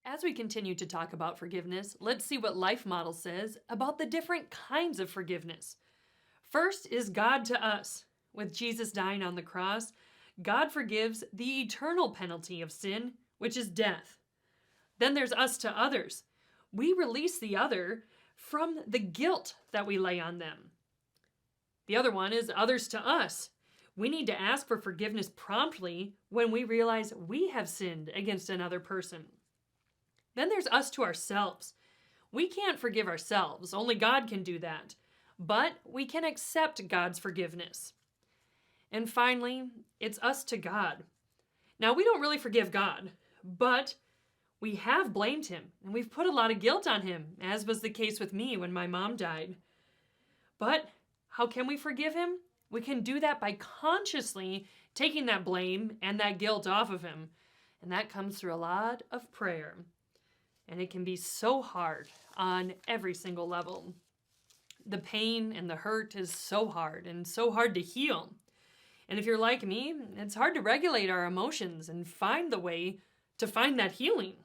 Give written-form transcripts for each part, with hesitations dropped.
As we continue to talk about forgiveness, let's see what Life Model says about the different kinds of forgiveness. First is God to us. With Jesus dying on the cross, God forgives the eternal penalty of sin, which is death. Then there's us to others. We release the other from the guilt that we lay on them. The other one is others to us. We need to ask for forgiveness promptly when we realize we have sinned against another person. Then there's us to ourselves. We can't forgive ourselves, only God can do that. But we can accept God's forgiveness. And finally, it's us to God. Now, we don't really forgive God, but we have blamed him, and we've put a lot of guilt on him, as was the case with me when my mom died. But how can we forgive him? We can do that by consciously taking that blame and that guilt off of him. And that comes through a lot of prayer. And it can be so hard on every single level. The pain and the hurt is so hard and so hard to heal. And if you're like me, it's hard to regulate our emotions and find the way to find that healing.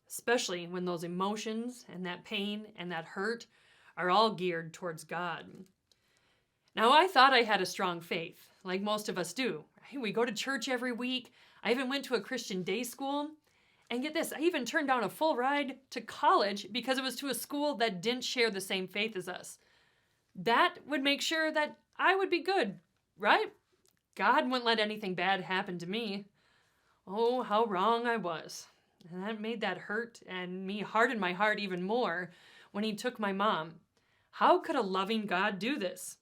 Especially when those emotions and that pain and that hurt are all geared towards God. Now, I thought I had a strong faith, like most of us do. We go to church every week. I even went to a Christian day school. And get this, I even turned down a full ride to college because it was to a school that didn't share the same faith as us. That would make sure that I would be good, right? God wouldn't let anything bad happen to me. Oh, how wrong I was. And that made that hurt and me harden my heart even more when he took my mom. How could a loving God do this?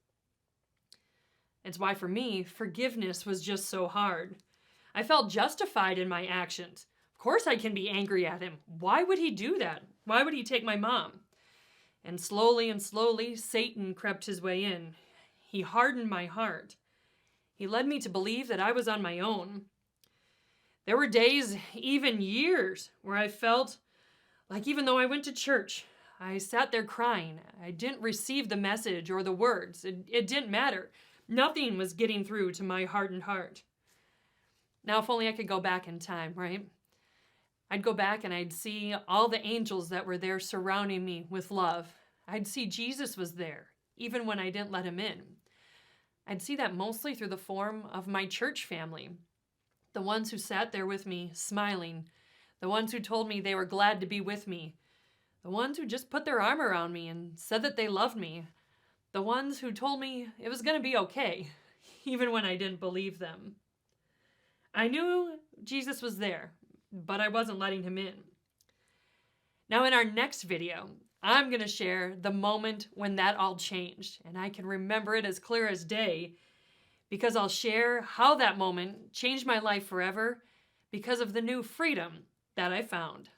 It's why for me, forgiveness was just so hard. I felt justified in my actions. Of course I can be angry at him. Why would he do that? Why would he take my mom? And slowly, Satan crept his way in. He hardened my heart. He led me to believe that I was on my own. There were days, even years, where I felt like even though I went to church, I sat there crying. I didn't receive the message or the words. It didn't matter. Nothing was getting through to my hardened heart. Now, if only I could go back in time, right? I'd go back and I'd see all the angels that were there surrounding me with love. I'd see Jesus was there, even when I didn't let him in. I'd see that mostly through the form of my church family. The ones who sat there with me, smiling. The ones who told me they were glad to be with me. The ones who just put their arm around me and said that they loved me. The ones who told me it was going to be okay, even when I didn't believe them. I knew Jesus was there, but I wasn't letting him in. Now in our next video, I'm going to share the moment when that all changed, and I can remember it as clear as day because I'll share how that moment changed my life forever because of the new freedom that I found.